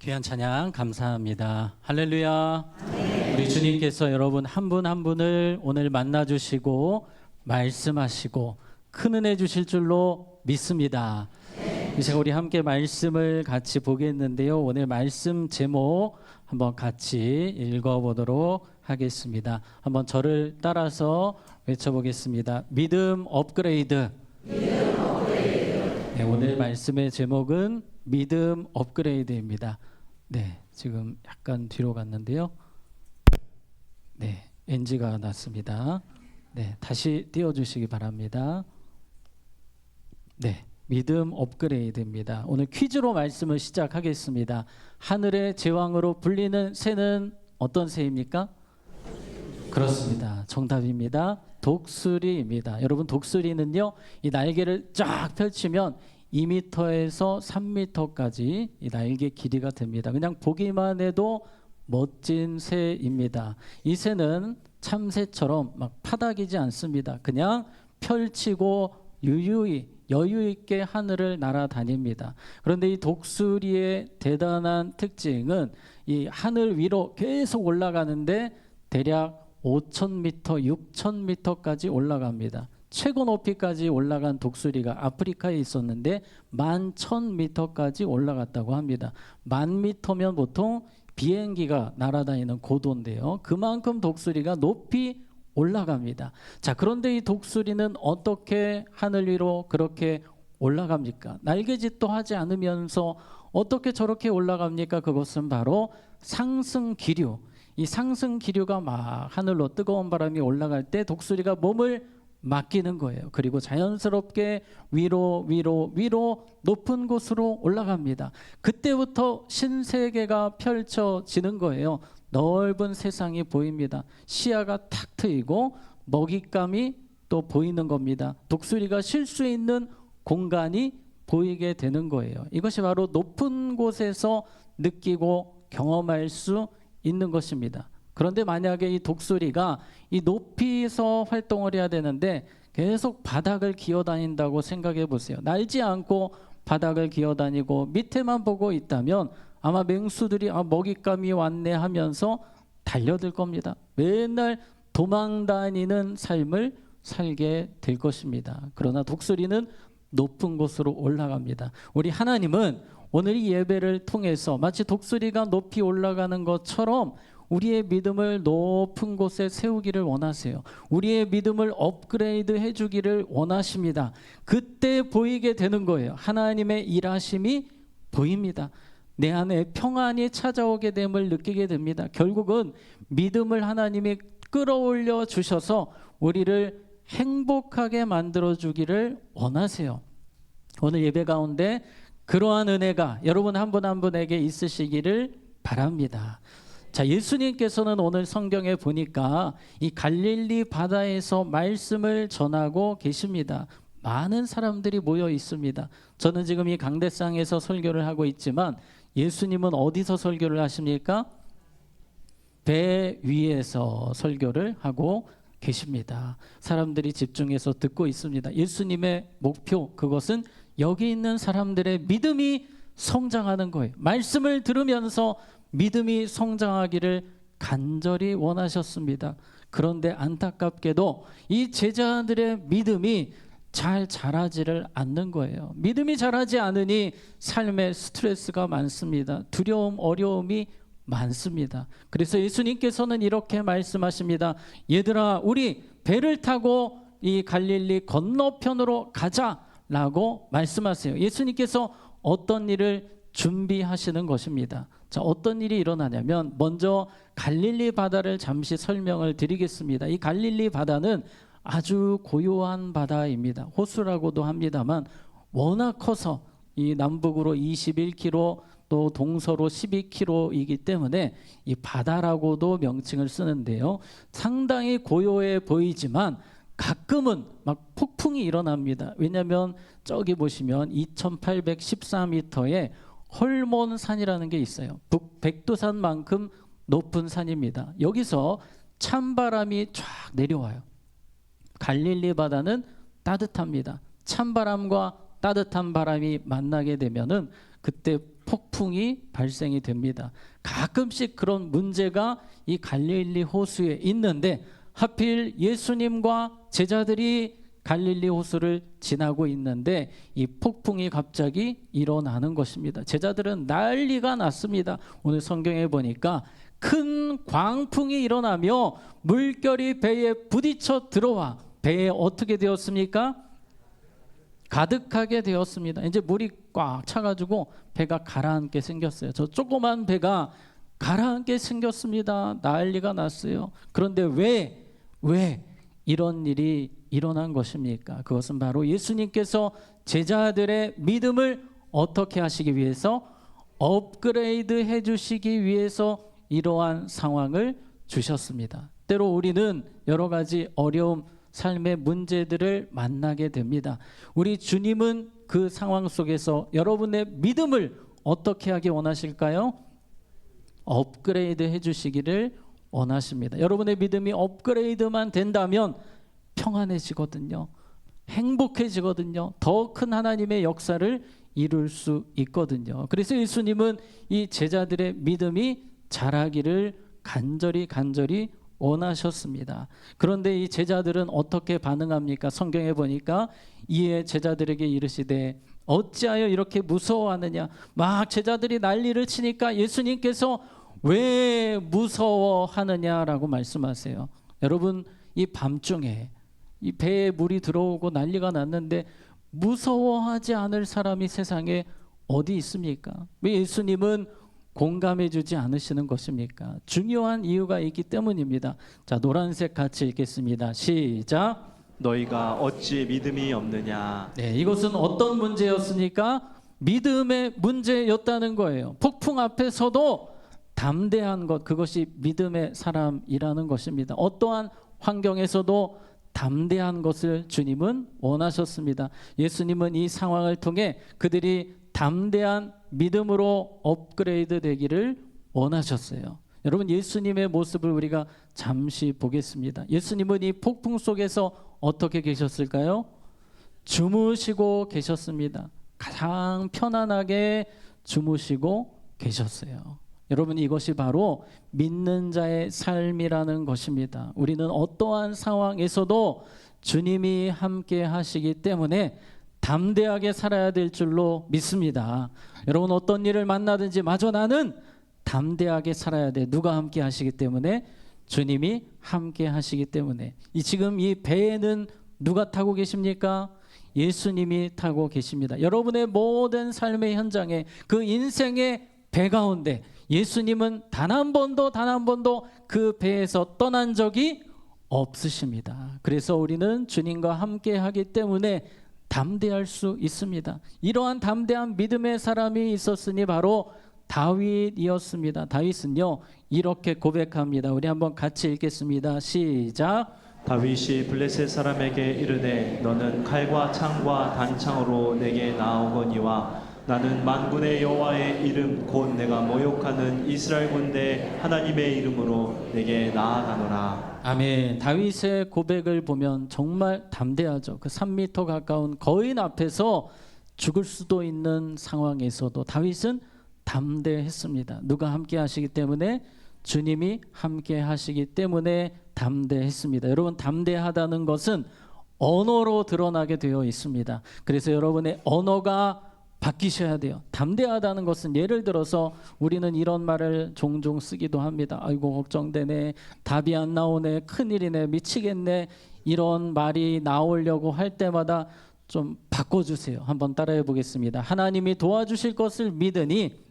귀한 찬양 감사합니다. 할렐루야. 우리 주님께서 여러분 한 분 한 분을 오늘 만나주시고 말씀하시고 큰 은혜 주실 줄로 믿습니다. 이제 우리 함께 말씀을 같이 보겠는데요. 오늘 말씀 제목 한번 같이 읽어보도록 하겠습니다. 한번 저를 따라서 외쳐보겠습니다. 믿음 업그레이드. 네, 오늘 말씀의 제목은 믿음 업그레이드입니다. 네, 지금 약간 뒤로 갔는데요. 네, NG가 났습니다. 네, 다시 띄워주시기 바랍니다. 네, 믿음 업그레이드입니다. 오늘 퀴즈로 말씀을 시작하겠습니다. 하늘의 제왕으로 불리는 새는 어떤 새입니까? 그렇습니다. 정답입니다. 독수리입니다. 여러분, 독수리는요, 이 날개를 쫙 펼치면 2m에서 3m까지 이 날개 길이가 됩니다. 그냥 보기만 해도 멋진 새입니다. 이 새는 참새처럼 막 파닥이지 않습니다. 그냥 펼치고 유유히 여유 있게 하늘을 날아다닙니다. 그런데 이 독수리의 대단한 특징은 이 하늘 위로 계속 올라가는데 대략 5,000m, 6,000m까지 올라갑니다. 최고 높이까지 올라간 독수리가 아프리카에 있었는데 11,000m까지 올라갔다고 합니다. 10,000m면 보통 비행기가 날아다니는 고도인데요. 그만큼 독수리가 높이 올라갑니다. 자, 그런데 이 독수리는 어떻게 하늘 위로 그렇게 올라갑니까? 날개짓도 하지 않으면서 어떻게 저렇게 올라갑니까? 그것은 바로 상승 기류. 이 상승 기류가 막 하늘로 뜨거운 바람이 올라갈 때 독수리가 몸을 맡기는 거예요. 그리고 자연스럽게 위로 높은 곳으로 올라갑니다. 그때부터 신세계가 펼쳐지는 거예요. 넓은 세상이 보입니다. 시야가 탁 트이고 먹잇감이 또 보이는 겁니다. 독수리가 쉴 수 있는 공간이 보이게 되는 거예요. 이것이 바로 높은 곳에서 느끼고 경험할 수 있는 것입니다. 그런데 만약에 이 독수리가 이 높이에서 활동을 해야 되는데 계속 바닥을 기어다닌다고 생각해 보세요. 날지 않고 바닥을 기어다니고 밑에만 보고 있다면 아마 맹수들이 먹잇감이 왔네 하면서 달려들 겁니다. 맨날 도망다니는 삶을 살게 될 것입니다. 그러나 독수리는 높은 곳으로 올라갑니다. 우리 하나님은 오늘 이 예배를 통해서 마치 독수리가 높이 올라가는 것처럼 우리의 믿음을 높은 곳에 세우기를 원하세요. 우리의 믿음을 업그레이드 해주기를 원하십니다. 그때 보이게 되는 거예요. 하나님의 일하심이 보입니다. 내 안에 평안이 찾아오게 됨을 느끼게 됩니다. 결국은 믿음을 하나님이 끌어올려 주셔서 우리를 행복하게 만들어 주기를 원하세요. 오늘 예배 가운데 그러한 은혜가 여러분 한 분 한 분에게 있으시기를 바랍니다. 자, 예수님께서는 오늘 성경에 보니까 이 갈릴리 바다에서 말씀을 전하고 계십니다. 많은 사람들이 모여 있습니다. 저는 지금 이 강대상에서 설교를 하고 있지만 예수님은 어디서 설교를 하십니까? 배 위에서 설교를 하고 계십니다. 사람들이 집중해서 듣고 있습니다. 예수님의 목표, 그것은 여기 있는 사람들의 믿음이 성장하는 거예요. 말씀을 들으면서 믿음이 성장하기를 간절히 원하셨습니다. 그런데 안타깝게도 이 제자들의 믿음이 잘 자라지를 않는 거예요. 믿음이 자라지 않으니 삶에 스트레스가 많습니다. 두려움, 어려움이 많습니다. 그래서 예수님께서는 이렇게 말씀하십니다. 얘들아, 우리 배를 타고 이 갈릴리 건너편으로 가자라고 말씀하세요. 예수님께서 어떤 일을 준비하시는 것입니다. 자, 어떤 일이 일어나냐면 먼저 갈릴리 바다를 잠시 설명을 드리겠습니다. 이 갈릴리 바다는 아주 고요한 바다입니다. 호수라고도 합니다만 워낙 커서 이 남북으로 21km 또 동서로 12km이기 때문에 이 바다라고도 명칭을 쓰는데요. 상당히 고요해 보이지만 가끔은 막 폭풍이 일어납니다. 왜냐하면 저기 보시면 2814m의 헐몬산이라는 게 있어요. 북백두산만큼 높은 산입니다. 여기서 찬바람이 쫙 내려와요. 갈릴리 바다는 따뜻합니다. 찬바람과 따뜻한 바람이 만나게 되면은 그때 폭풍이 발생이 됩니다. 가끔씩 그런 문제가 이 갈릴리 호수에 있는데 하필 예수님과 제자들이 갈릴리 호수를 지나고 있는데 이 폭풍이 갑자기 일어나는 것입니다. 제자들은 난리가 났습니다. 오늘 성경에 보니까 큰 광풍이 일어나며 물결이 배에 부딪혀 들어와 배에 어떻게 되었습니까? 가득하게 되었습니다. 이제 물이 꽉 차가지고 배가 가라앉게 생겼어요. 저 조그만 배가 가라앉게 생겼습니다. 난리가 났어요. 그런데 왜 이런 일이 일어난 것입니까? 그것은 바로 예수님께서 제자들의 믿음을 어떻게 하시기 위해서 업그레이드 해주시기 위해서 이러한 상황을 주셨습니다. 때로 우리는 여러 가지 어려움, 삶의 문제들을 만나게 됩니다. 우리 주님은 그 상황 속에서 여러분의 믿음을 어떻게 하기 원하실까요? 업그레이드 해주시기를 원하십니다. 여러분의 믿음이 업그레이드만 된다면 평안해지거든요. 행복해지거든요. 더 큰 하나님의 역사를 이룰 수 있거든요. 그래서 예수님은 이 제자들의 믿음이 자라기를 간절히 원하셨습니다. 그런데 이 제자들은 어떻게 반응합니까? 성경에 보니까 이에 제자들에게 이르시되 어찌하여 이렇게 무서워하느냐. 막 제자들이 난리를 치니까 예수님께서 왜 무서워하느냐라고 말씀하세요. 여러분, 이 밤중에 이 배에 물이 들어오고 난리가 났는데 무서워하지 않을 사람이 세상에 어디 있습니까? 왜 예수님은 공감해 주지 않으시는 것입니까? 중요한 이유가 있기 때문입니다. 자, 노란색 같이 읽겠습니다. 시작. 너희가 어찌 믿음이 없느냐. 네, 이것은 어떤 문제였습니까? 믿음의 문제였다는 거예요. 폭풍 앞에서도 담대한 것, 그것이 믿음의 사람이라는 것입니다. 어떠한 환경에서도 담대한 것을 주님은 원하셨습니다. 예수님은 이 상황을 통해 그들이 담대한 믿음으로 업그레이드 되기를 원하셨어요. 여러분, 예수님의 모습을 우리가 잠시 보겠습니다. 예수님은 이 폭풍 속에서 어떻게 계셨을까요? 주무시고 계셨습니다. 가장 편안하게 주무시고 계셨어요. 여러분, 이것이 바로 믿는 자의 삶이라는 것입니다. 우리는 어떠한 상황에서도 주님이 함께 하시기 때문에 담대하게 살아야 될 줄로 믿습니다. 여러분, 어떤 일을 만나든지 마저 나는 담대하게 살아야 돼. 누가 함께 하시기 때문에? 주님이 함께 하시기 때문에. 지금 이 배에는 누가 타고 계십니까? 예수님이 타고 계십니다. 여러분의 모든 삶의 현장에, 그 인생의 배 가운데 예수님은 단 한 번도 그 배에서 떠난 적이 없으십니다. 그래서 우리는 주님과 함께 하기 때문에 담대할 수 있습니다. 이러한 담대한 믿음의 사람이 있었으니 바로 다윗이었습니다. 다윗은요, 이렇게 고백합니다. 우리 한번 같이 읽겠습니다. 시작. 다윗이 블레셋 사람에게 이르되 너는 칼과 창과 단창으로 내게 나아오거니와 나는 만군의 여호와의 이름 곧 내가 모욕하는 이스라엘 군대 하나님의 이름으로 내게 나아가노라. 아멘. 다윗의 고백을 보면 정말 담대하죠. 그 3m 가까운 거인 앞에서 죽을 수도 있는 상황에서도 다윗은 담대했습니다. 누가 함께 하시기 때문에? 주님이 함께 하시기 때문에 담대했습니다. 여러분, 담대하다는 것은 언어로 드러나게 되어 있습니다. 그래서 여러분의 언어가 바뀌셔야 돼요. 담대하다는 것은 예를 들어서 우리는 이런 말을 종종 쓰기도 합니다. 아이고, 걱정되네, 답이 안 나오네, 큰일이네, 미치겠네. 이런 말이 나오려고 할 때마다 좀 바꿔주세요. 한번 따라해 보겠습니다. 하나님이 도와주실 것을 믿으니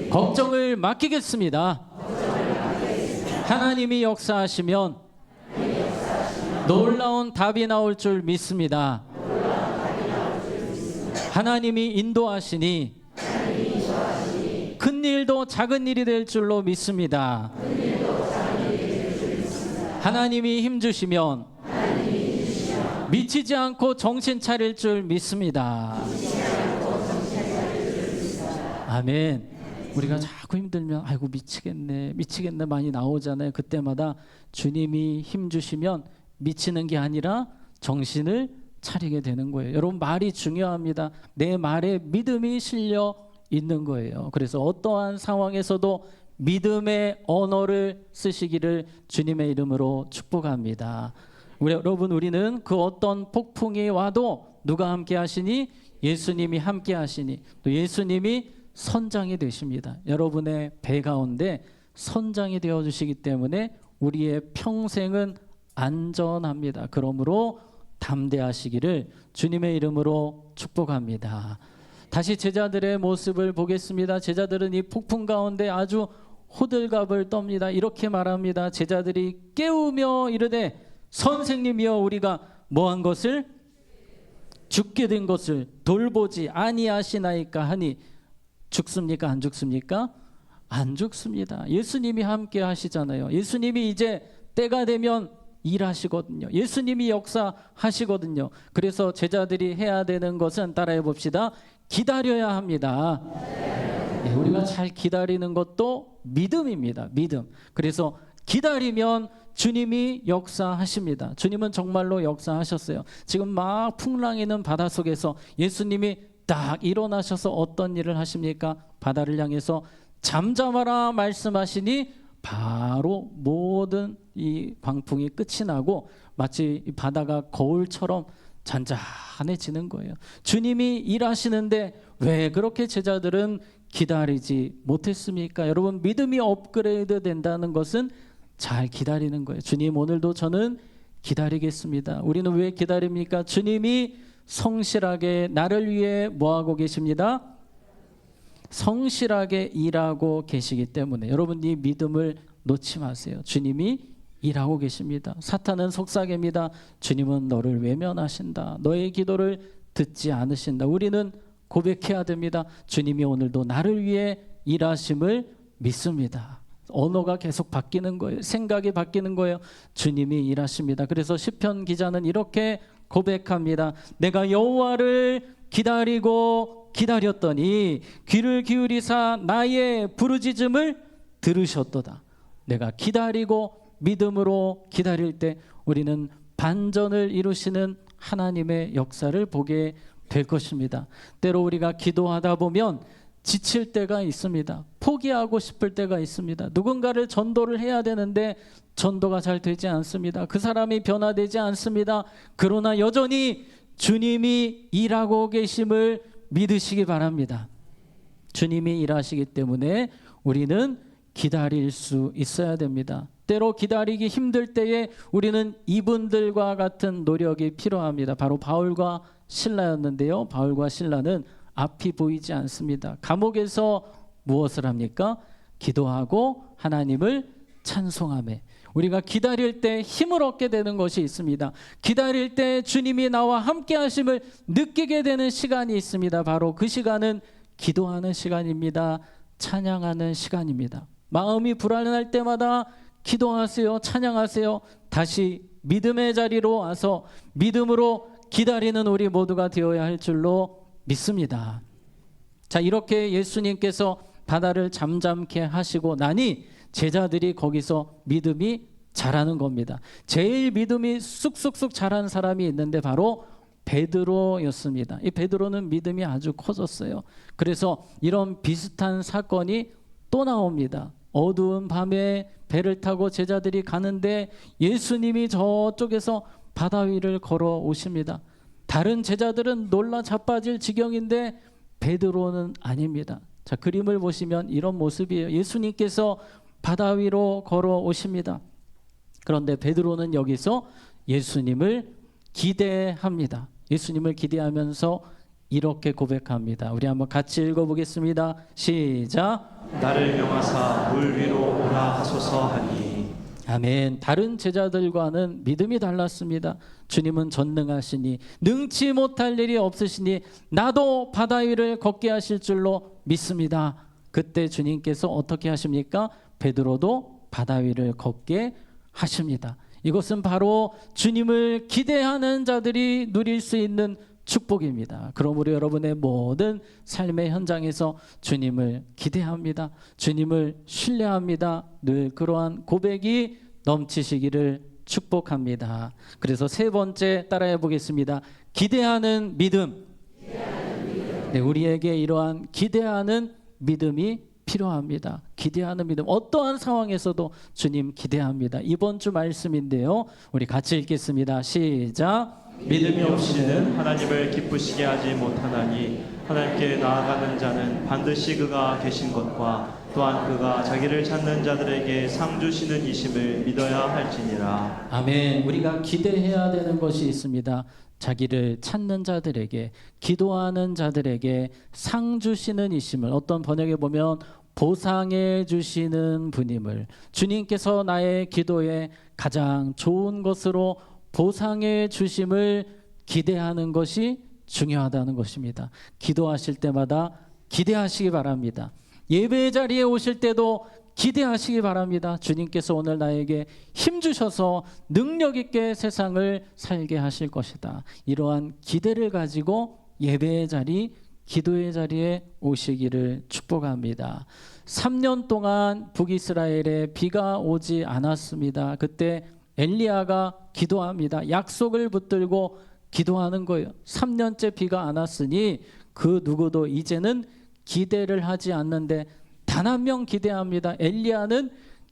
걱정을 맡기겠습니다. 하나님이 역사하시면 놀라운 답이 나올 줄 믿습니다. 하나님이 인도하시니 큰 일도 작은 일이 될 줄로 믿습니다. 하나님이 힘주시면 미치지 않고 정신 차릴 줄 믿습니다. 아멘. 우리가 자꾸 힘들면 아이고 미치겠네 많이 나오잖아요. 그때마다 주님이 힘주시면 미치는 게 아니라 정신을 차리게 되는 거예요. 여러분, 말이 중요합니다. 내 말에 믿음이 실려 있는 거예요. 그래서 어떠한 상황에서도 믿음의 언어를 쓰시기를 주님의 이름으로 축복합니다. 여러분, 우리는 그 어떤 폭풍이 와도 누가 함께 하시니? 예수님이 함께 하시니, 또 예수님이 선장이 되십니다. 여러분의 배 가운데 선장이 되어주시기 때문에 우리의 평생은 안전합니다. 그러므로 담대하시기를 주님의 이름으로 축복합니다. 다시 제자들의 모습을 보겠습니다. 제자들은 이 폭풍 가운데 아주 호들갑을 떱니다. 이렇게 말합니다. 제자들이 깨우며 이르되 선생님이여, 우리가 뭐한 것을? 죽게 된 것을 돌보지 아니하시나이까 하니, 죽습니까? 안 죽습니까? 안 죽습니다. 예수님이 함께 하시잖아요. 예수님이 이제 때가 되면 일하시거든요. 예수님이 역사하시거든요. 그래서 제자들이 해야 되는 것은, 따라해 봅시다, 기다려야 합니다. 네, 우리가 잘 기다리는 것도 믿음입니다. 믿음. 그래서 기다리면 주님이 역사하십니다. 주님은 정말로 역사하셨어요. 지금 막 풍랑이는 바다 속에서 예수님이 딱 일어나셔서 어떤 일을 하십니까? 바다를 향해서 잠잠하라 말씀하시니 바로 모든 이 광풍이 끝이 나고 마치 이 바다가 거울처럼 잔잔해지는 거예요. 주님이 일하시는데 왜 그렇게 제자들은 기다리지 못했습니까? 여러분, 믿음이 업그레이드 된다는 것은 잘 기다리는 거예요. 주님, 오늘도 저는 기다리겠습니다. 우리는 왜 기다립니까? 주님이 성실하게 나를 위해 뭐하고 계십니다? 성실하게 일하고 계시기 때문에 여러분, 이 믿음을 놓지 마세요. 주님이 일하고 계십니다. 사탄은 속삭입니다. 주님은 너를 외면하신다. 너의 기도를 듣지 않으신다. 우리는 고백해야 됩니다. 주님이 오늘도 나를 위해 일하심을 믿습니다. 언어가 계속 바뀌는 거예요. 생각이 바뀌는 거예요. 주님이 일하십니다. 그래서 시편 기자는 이렇게 고백합니다. 내가 여호와를 기다리고 기다렸더니 귀를 기울이사 나의 부르짖음을 들으셨도다. 내가 기다리고 믿음으로 기다릴 때 우리는 반전을 이루시는 하나님의 역사를 보게 될 것입니다. 때로 우리가 기도하다 보면 지칠 때가 있습니다. 포기하고 싶을 때가 있습니다. 누군가를 전도를 해야 되는데 전도가 잘 되지 않습니다. 그 사람이 변화되지 않습니다. 그러나 여전히 주님이 일하고 계심을 믿으시기 바랍니다. 주님이 일하시기 때문에 우리는 기다릴 수 있어야 됩니다. 때로 기다리기 힘들 때에 우리는 이분들과 같은 노력이 필요합니다. 바로 바울과 실라였는데요. 바울과 실라는 앞이 보이지 않습니다. 감옥에서 무엇을 합니까? 기도하고 하나님을 찬송하며. 우리가 기다릴 때 힘을 얻게 되는 것이 있습니다. 기다릴 때 주님이 나와 함께 하심을 느끼게 되는 시간이 있습니다. 바로 그 시간은 기도하는 시간입니다. 찬양하는 시간입니다. 마음이 불안할 때마다 기도하세요. 찬양하세요. 다시 믿음의 자리로 와서 믿음으로 기다리는 우리 모두가 되어야 할 줄로 믿습니다. 자, 이렇게 예수님께서 바다를 잠잠케 하시고 나니 제자들이 거기서 믿음이 자라는 겁니다. 제일 믿음이 쑥쑥쑥 자란 사람이 있는데 바로 베드로였습니다. 이 베드로는 믿음이 아주 커졌어요. 그래서 이런 비슷한 사건이 또 나옵니다. 어두운 밤에 배를 타고 제자들이 가는데 예수님이 저쪽에서 바다 위를 걸어 오십니다. 다른 제자들은 놀라 자빠질 지경인데 베드로는 아닙니다. 자, 그림을 보시면 이런 모습이에요. 예수님께서 바다 위로 걸어 오십니다. 그런데 베드로는 여기서 예수님을 기대합니다. 예수님을 기대하면서 이렇게 고백합니다. 우리 한번 같이 읽어보겠습니다. 시작. 나를 명하사 물 위로 오라 하소서 하니. 아멘. 다른 제자들과는 믿음이 달랐습니다. 주님은 전능하시니 능치 못할 일이 없으시니 나도 바다 위를 걷게 하실 줄로 믿습니다. 그때 주님께서 어떻게 하십니까? 베드로도 바다 위를 걷게 하십니다. 이것은 바로 주님을 기대하는 자들이 누릴 수 있는 축복입니다. 그러므로 여러분의 모든 삶의 현장에서 주님을 기대합니다. 주님을 신뢰합니다. 늘 그러한 고백이 넘치시기를 축복합니다. 그래서 세 번째 따라해 보겠습니다. 기대하는 믿음. 네, 우리에게 이러한 기대하는 믿음이 필요합니다. 기대하는 믿음. 어떠한 상황에서도 주님 기대합니다. 이번 주 말씀인데요. 우리 같이 읽겠습니다. 시작. 믿음이 없이는 하나님을 기쁘시게 하지 못하나니 하나님께 나아가는 자는 반드시 그가 계신 것과 또한 그가 자기를 찾는 자들에게 상 주시는 이심을 믿어야 할지니라. 아멘. 우리가 기대해야 되는 것이 있습니다. 자기를 찾는 자들에게, 기도하는 자들에게 상 주시는 이심을, 어떤 번역에 보면 보상해 주시는 분임을, 주님께서 나의 기도에 가장 좋은 것으로 보상해 주심을 기대하는 것이 중요하다는 것입니다. 기도하실 때마다 기대하시기 바랍니다. 예배 자리에 오실 때도 기대하시기 바랍니다. 주님께서 오늘 나에게 힘 주셔서 능력 있게 세상을 살게 하실 것이다. 이러한 기대를 가지고 예배의 자리, 기도의 자리에 오시기를 축복합니다. 3년 동안 북이스라엘에 비가 오지 않았습니다. 그때 엘리야가 기도합니다. 약속을 붙들고 기도하는 거예요. 3년째 비가 안 왔으니 그 누구도 이제는 기대를 하지 않는데 단 한 명 기대합니다. 엘리야는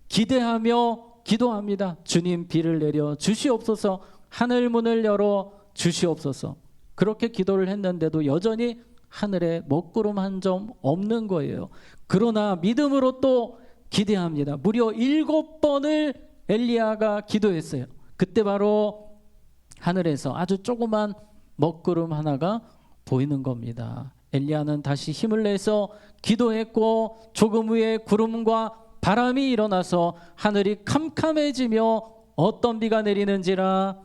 기대하며 기도합니다. 주님 비를 내려 주시옵소서, 하늘 문을 열어 주시옵소서. 그렇게 기도를 했는데도 여전히 하늘에 먹구름 한 점 없는 거예요. 그러나 믿음으로 또 기대합니다. 무려 7번을 엘리야가 기도했어요. 그때 바로 하늘에서 아주 조그만 먹구름 하나가 보이는 겁니다. 엘리야는 다시 힘을 내서 기도했고 조금 후에 구름과 바람이 일어나서 하늘이 캄캄해지며 어떤 비가 내리는지라,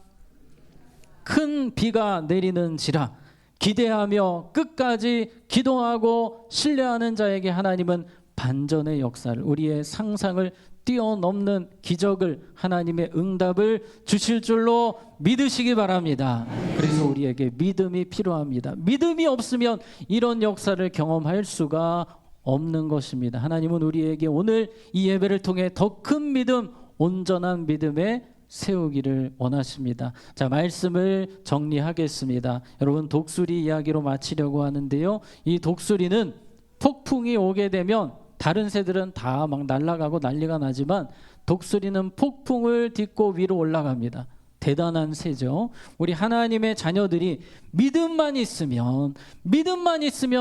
큰 비가 내리는지라. 기대하며 끝까지 기도하고 신뢰하는 자에게 하나님은 반전의 역사를, 우리의 상상을 뛰어넘는 기적을, 하나님의 응답을 주실 줄로 믿으시기 바랍니다. 그래서 우리에게 믿음이 필요합니다. 믿음이 없으면 이런 역사를 경험할 수가 없는 것입니다. 하나님은 우리에게 오늘 이 예배를 통해 더 큰 믿음, 온전한 믿음에 세우기를 원하십니다. 자, 말씀을 정리하겠습니다. 여러분, 독수리 이야기로 마치려고 하는데요. 이 독수리는 폭풍이 오게 되면 다른 새들은 다 막 날아가고 난리가 나지만 독수리는 폭풍을 딛고 위로 올라갑니다. 대단한 새죠. 우리 하나님의 자녀들이 믿음만 있으면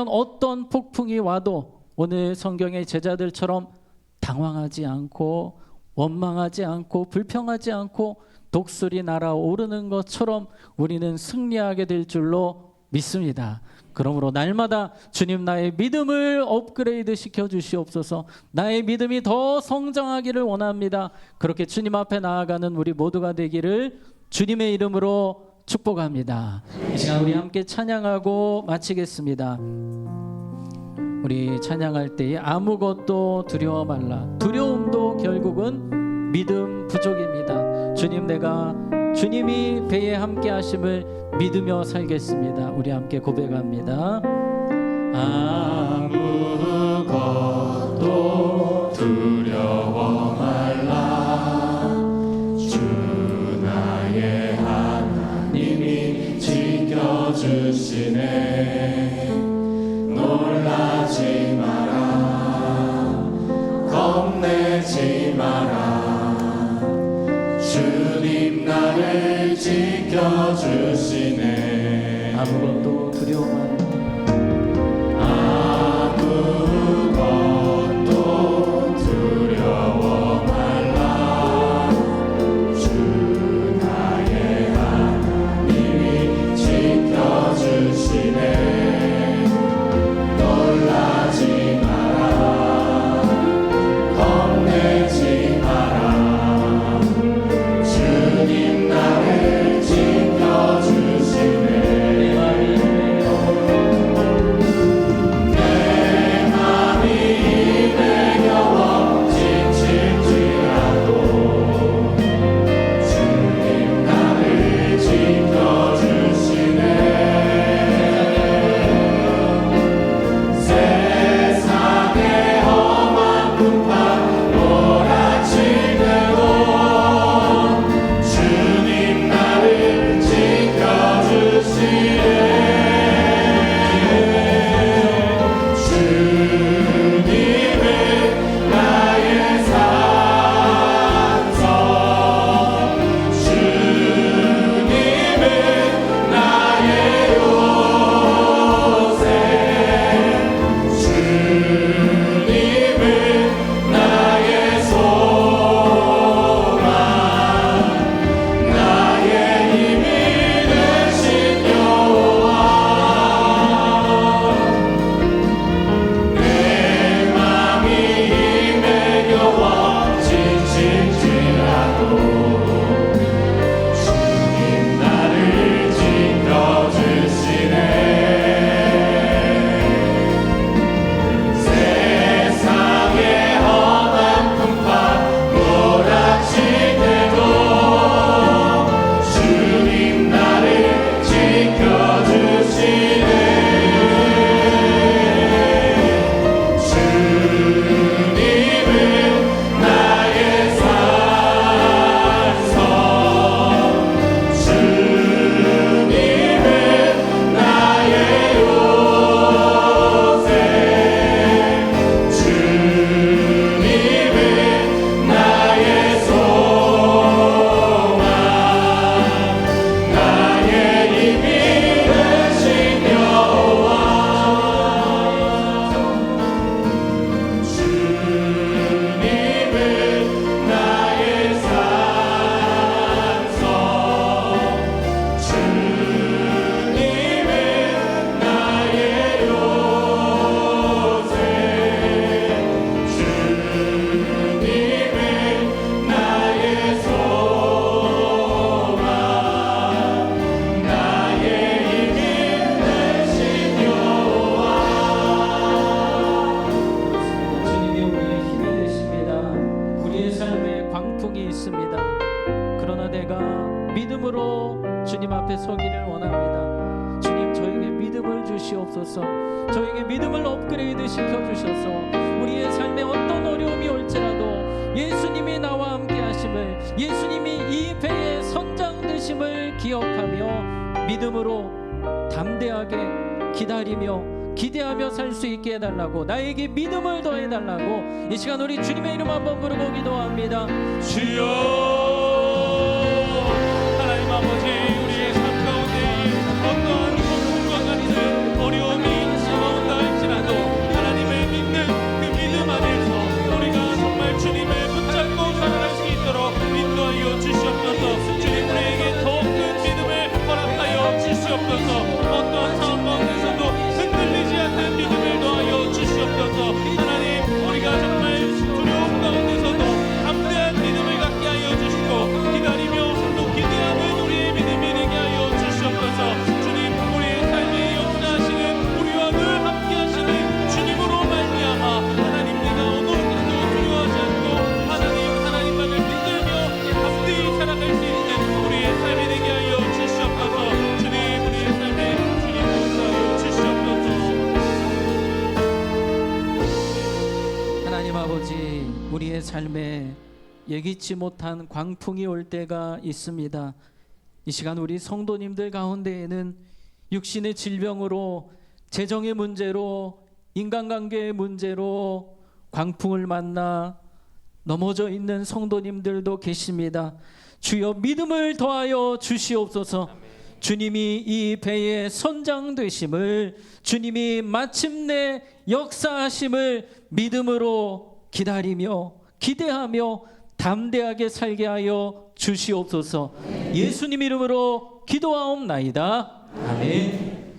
어떤 폭풍이 와도 오늘 성경의 제자들처럼 당황하지 않고 원망하지 않고 불평하지 않고 독수리 날아오르는 것처럼 우리는 승리하게 될 줄로 믿습니다. 그러므로 날마다 주님, 나의 믿음을 업그레이드 시켜 주시옵소서. 나의 믿음이 더 성장하기를 원합니다. 그렇게 주님 앞에 나아가는 우리 모두가 되기를 주님의 이름으로 축복합니다. 이 시간 우리 함께 찬양하고 마치겠습니다. 우리 찬양할 때에 아무것도 두려워 말라. 두려움도 결국은 믿음 부족입니다. 주님, 내가 주님이 배에 함께 하심을 믿으며 살겠습니다. 우리 함께 고백합니다. 아무것도 두려워 말라. 주 나의 하나님이 지켜주시네. 놀라지 마라. 겁내지 마라. 주님 나를 지켜주시네. 아무것도 두려워 말라. 아무것도 두려워 말라. 주 나의 하나님이 지켜주시네. 놀라지 마라. 겁내지 마라. 주님 나를 지켜주시네. 내 맘이 앞에 서기를 원합니다. 주님, 저에게 믿음을 주시옵소서. 저에게 믿음을 업그레이드 시켜주셔서 우리의 삶에 어떤 어려움이 올지라도 예수님이 나와 함께 하심을, 예수님이 이 배의 선장 되심을 기억하며 믿음으로 담대하게 기다리며 기대하며 살 수 있게 해달라고, 나에게 믿음을 더해달라고 이 시간 우리 주님의 이름 한번 부르고 기도합니다. 주여, 하나님 아버지, 우리의 삶 가운데 어떠한 고통과 같은 어려움이 찾아온다 할지라도 하나님을 믿는 그 믿음 안에서 우리가 정말 주님을 붙잡고 살아갈 수 있도록 인도하여 주시옵소서. 주님, 우리에게 더 큰 믿음을 허락하여 주시옵소서. 어떠한 상황 가운데서도 흔들리지 않는 믿음을 더하여 주시옵소서. 하나님, 우리가 정말 두려움 가운데서도 담대한 믿음을 갖게 하여 주시고 기다리며 또 기대하는 우리의 믿음이 되게 하여 주시옵소서. 주님, 우리의 삶에 역사하시는, 우리와 늘 함께 하시는 주님으로 말미암아 하나님, 내가 어느 것도 두려워하지 않고 하나님만을 믿으며 담대히 살아갈 수 있는 우리의 삶이 되게 하여 주시옵소서. 주님, 우리의 삶에 주님 역사하여 주시옵소서. 하나님 아버지, 우리의 삶에 예기치 못한 광풍이 올 때가 있습니다. 이 시간 우리 성도님들 가운데에는 육신의 질병으로, 재정의 문제로, 인간관계의 문제로 광풍을 만나 넘어져 있는 성도님들도 계십니다. 주여, 믿음을 더하여 주시옵소서. 주님이 이 배의 선장 되심을, 주님이 마침내 역사하심을 믿음으로 기다리며 기대하며 담대하게 살게 하여 주시옵소서. 예수님 이름으로 기도하옵나이다. 아멘.